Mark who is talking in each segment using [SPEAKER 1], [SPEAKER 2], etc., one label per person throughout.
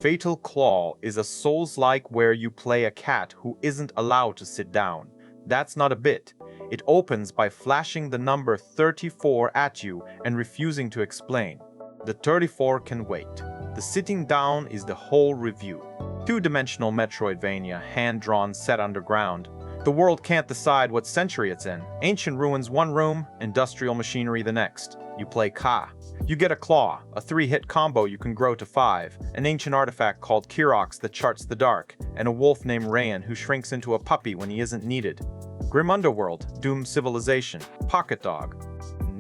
[SPEAKER 1] Fatal Claw is a Souls-like where you play a cat who isn't allowed to sit down. That's not a bit. It opens by flashing the number 34 at you and refusing to explain. The 34 can wait. The sitting down is the whole review. Two-dimensional Metroidvania, hand-drawn, set underground. The world can't decide what century it's in. Ancient ruins one room, industrial machinery the next. You play Ka. You get a claw, a 3-hit combo you can grow to 5, an ancient artifact called Kirox that charts the dark, and a wolf named Rayan who shrinks into a puppy when he isn't needed. Grim Underworld, Doom Civilization, Pocket Dog.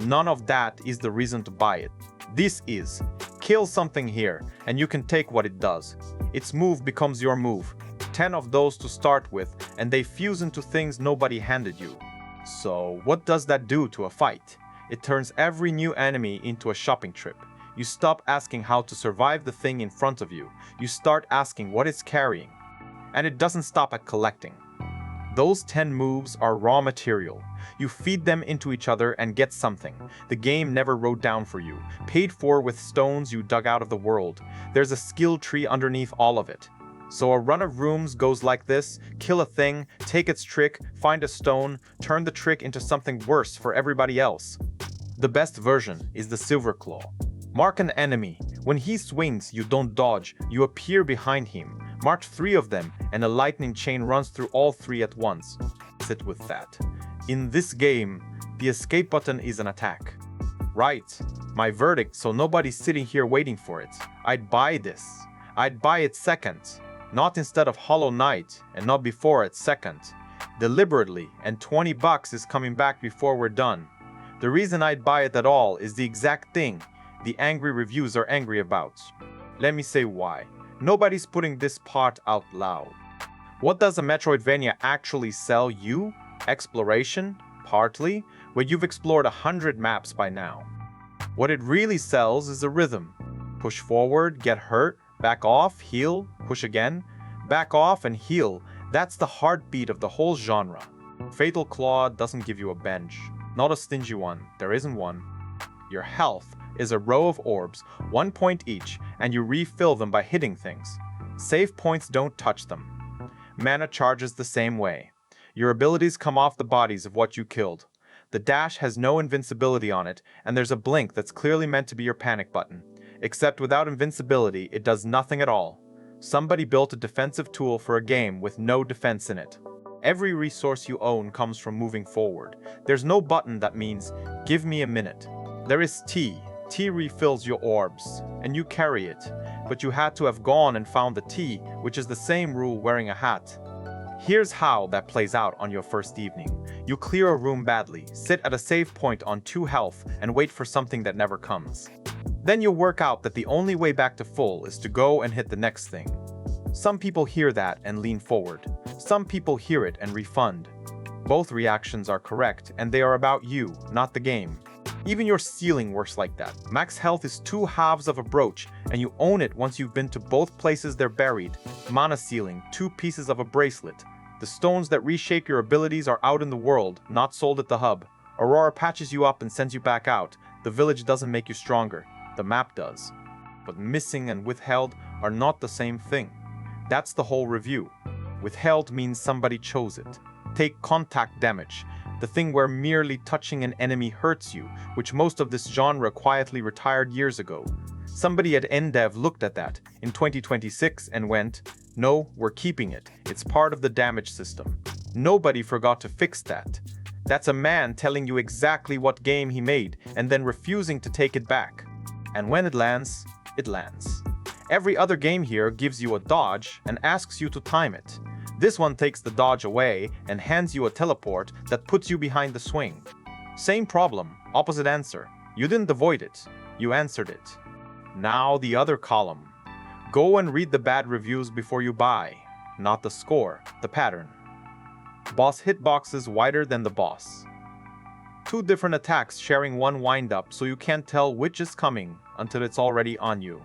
[SPEAKER 1] None of that is the reason to buy it. This is. Kill something here, and you can take what it does. Its move becomes your move. 10 of those to start with, and they fuse into things nobody handed you. So, what does that do to a fight? It turns every new enemy into a shopping trip. You stop asking how to survive the thing in front of you. You start asking what it's carrying. And it doesn't stop at collecting. Those 10 moves are raw material. You feed them into each other and get something. The game never wrote down for you, paid for with stones you dug out of the world. There's a skill tree underneath all of it. So a run of rooms goes like this: kill a thing, take its trick, find a stone, turn the trick into something worse for everybody else. The best version is the Silver Claw. Mark an enemy. When he swings, you don't dodge, you appear behind him. Mark 3 of them, and a lightning chain runs through all 3 at once. Sit with that. In this game, the escape button is an attack. Right, my verdict, so nobody's sitting here waiting for it. I'd buy this. I'd buy it second. Not instead of Hollow Knight, and not before it second. Deliberately, and $20 is coming back before we're done. The reason I'd buy it at all is the exact thing the angry reviews are angry about. Let me say why. Nobody's putting this part out loud. What does a Metroidvania actually sell you? Exploration? Partly, where you've explored 100 maps by now. What it really sells is a rhythm. Push forward, get hurt, back off, heal, push again, back off and heal. That's the heartbeat of the whole genre. Fatal Claw doesn't give you a bench. Not a stingy one, there isn't one. Your health is a row of orbs, 1 point each, and you refill them by hitting things. Save points don't touch them. Mana charges the same way. Your abilities come off the bodies of what you killed. The dash has no invincibility on it, and there's a blink that's clearly meant to be your panic button. Except without invincibility, it does nothing at all. Somebody built a defensive tool for a game with no defense in it. Every resource you own comes from moving forward. There's no button that means, give me a minute. There is T. T refills your orbs, and you carry it. But you had to have gone and found the T, which is the same rule wearing a hat. Here's how that plays out on your first evening. You clear a room badly, sit at a save point on 2 health, and wait for something that never comes. Then you work out that the only way back to full is to go and hit the next thing. Some people hear that and lean forward. Some people hear it and refund. Both reactions are correct, and they are about you, not the game. Even your ceiling works like that. Max health is 2 halves of a brooch, and you own it once you've been to both places they're buried. Mana ceiling, 2 pieces of a bracelet. The stones that reshape your abilities are out in the world, not sold at the hub. Aurora patches you up and sends you back out. The village doesn't make you stronger. The map does. But missing and withheld are not the same thing. That's the whole review. Withheld means somebody chose it. Take contact damage, the thing where merely touching an enemy hurts you, which most of this genre quietly retired years ago. Somebody at NDEV looked at that in 2026 and went, no, we're keeping it. It's part of the damage system. Nobody forgot to fix that. That's a man telling you exactly what game he made and then refusing to take it back. And when it lands, it lands. Every other game here gives you a dodge and asks you to time it. This one takes the dodge away and hands you a teleport that puts you behind the swing. Same problem, opposite answer. You didn't avoid it, you answered it. Now the other column. Go and read the bad reviews before you buy. Not the score, the pattern. Boss hitboxes wider than the boss. 2 different attacks sharing 1 wind-up, so you can't tell which is coming until it's already on you.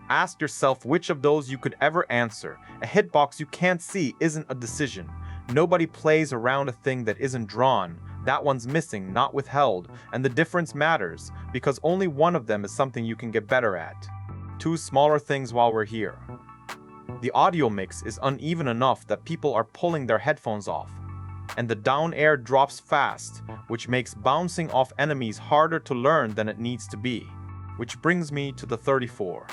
[SPEAKER 1] Ask yourself which of those you could ever answer. A hitbox you can't see isn't a decision. Nobody plays around a thing that isn't drawn. That one's missing, not withheld, and the difference matters, because only one of them is something you can get better at. 2 smaller things while we're here. The audio mix is uneven enough that people are pulling their headphones off, and the down air drops fast, which makes bouncing off enemies harder to learn than it needs to be. Which brings me to the 34.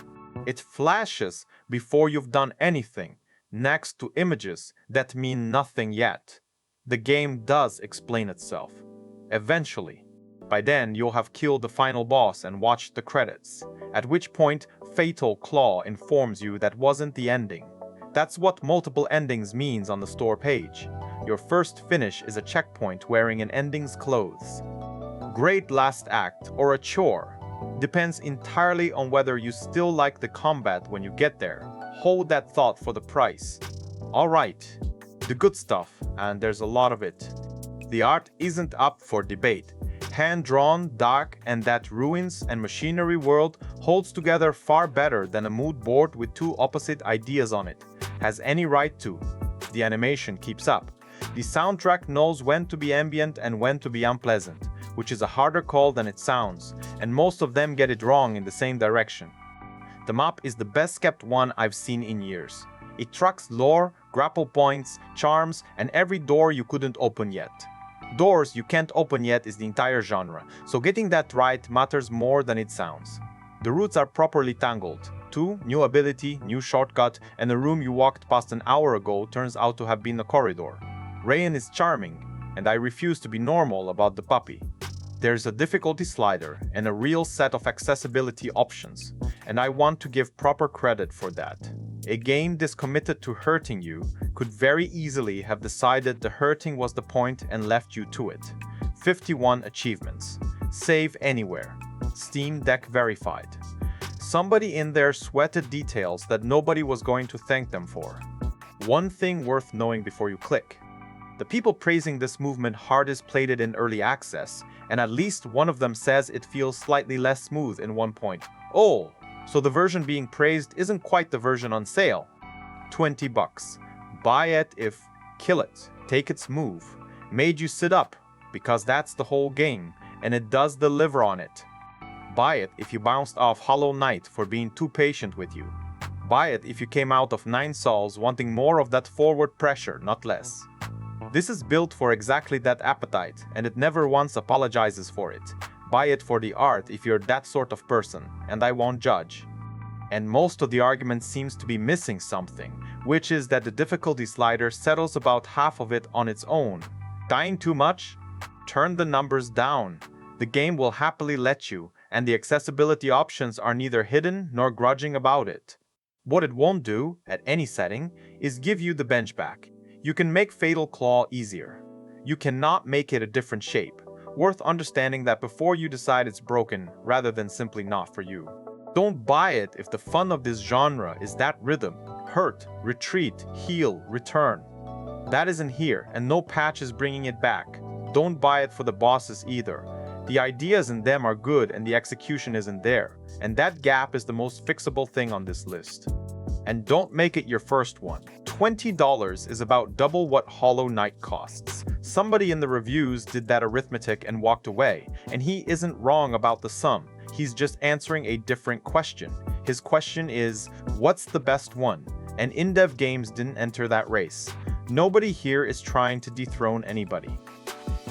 [SPEAKER 1] It flashes before you've done anything, next to images that mean nothing yet. The game does explain itself. Eventually. By then, you'll have killed the final boss and watched the credits, at which point Fatal Claw informs you that wasn't the ending. That's what multiple endings means on the store page. Your first finish is a checkpoint wearing an ending's clothes. Great last act or a chore. Depends entirely on whether you still like the combat when you get there. Hold that thought for the price. Alright, the good stuff, and there's a lot of it. The art isn't up for debate. Hand-drawn, dark, and that ruins and machinery world holds together far better than a mood board with two opposite ideas on it has any right to. The animation keeps up. The soundtrack knows when to be ambient and when to be unpleasant, which is a harder call than it sounds, and most of them get it wrong in the same direction. The map is the best kept one I've seen in years. It tracks lore, grapple points, charms, and every door you couldn't open yet. Doors you can't open yet is the entire genre, so getting that right matters more than it sounds. The routes are properly tangled. New ability, new shortcut, and the room you walked past an hour ago turns out to have been a corridor. Rayan is charming, and I refuse to be normal about the puppy. There's a difficulty slider and a real set of accessibility options, and I want to give proper credit for that. A game this committed to hurting you could very easily have decided the hurting was the point and left you to it. 51 achievements. Save anywhere. Steam Deck verified. Somebody in there sweated details that nobody was going to thank them for. One thing worth knowing before you click. The people praising this movement hardest played it in early access, and at least one of them says it feels slightly less smooth in one point. Oh, so the version being praised isn't quite the version on sale. $20. Buy it if kill it, take its move. Made you sit up, because that's the whole game, and it does deliver on it. Buy it if you bounced off Hollow Knight for being too patient with you. Buy it if you came out of 9 Souls wanting more of that forward pressure, not less. This is built for exactly that appetite, and it never once apologizes for it. Buy it for the art if you're that sort of person, and I won't judge. And most of the argument seems to be missing something, which is that the difficulty slider settles about half of it on its own. Dying too much? Turn the numbers down. The game will happily let you, and the accessibility options are neither hidden nor grudging about it. What it won't do, at any setting, is give you the bench back. You can make Fatal Claw easier. You cannot make it a different shape. Worth understanding that before you decide it's broken, rather than simply not for you. Don't buy it if the fun of this genre is that rhythm. Hurt, retreat, heal, return. That isn't here, and no patch is bringing it back. Don't buy it for the bosses either. The ideas in them are good and the execution isn't there, and that gap is the most fixable thing on this list. And don't make it your first one. $20 is about double what Hollow Knight costs. Somebody in the reviews did that arithmetic and walked away, and he isn't wrong about the sum. He's just answering a different question. His question is, what's the best one? And NDEV Games didn't enter that race. Nobody here is trying to dethrone anybody.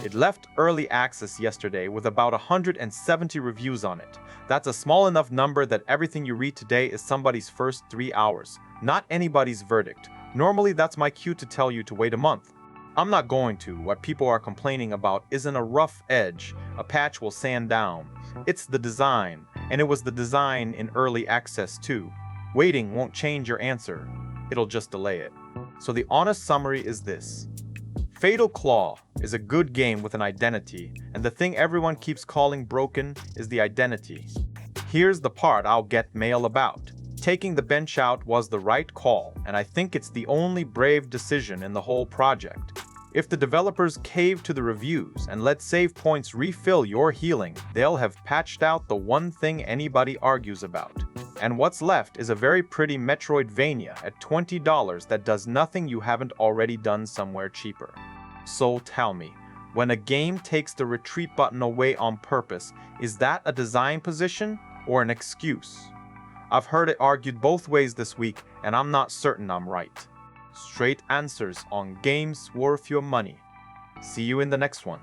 [SPEAKER 1] It left early access yesterday with about 170 reviews on it. That's a small enough number that everything you read today is somebody's first 3 hours, not anybody's verdict. Normally that's my cue to tell you to wait a month. I'm not going to. What people are complaining about isn't a rough edge a patch will sand down. It's the design, and it was the design in early access too. Waiting won't change your answer. It'll just delay it. So the honest summary is this. Fatal Claw is a good game with an identity, and the thing everyone keeps calling broken is the identity. Here's the part I'll get mail about. Taking the bench out was the right call, and I think it's the only brave decision in the whole project. If the developers cave to the reviews and let save points refill your healing, they'll have patched out the one thing anybody argues about. And what's left is a very pretty Metroidvania at $20 that does nothing you haven't already done somewhere cheaper. So tell me, when a game takes the retreat button away on purpose, is that a design position or an excuse? I've heard it argued both ways this week, and I'm not certain I'm right. Straight answers on games worth your money. See you in the next one.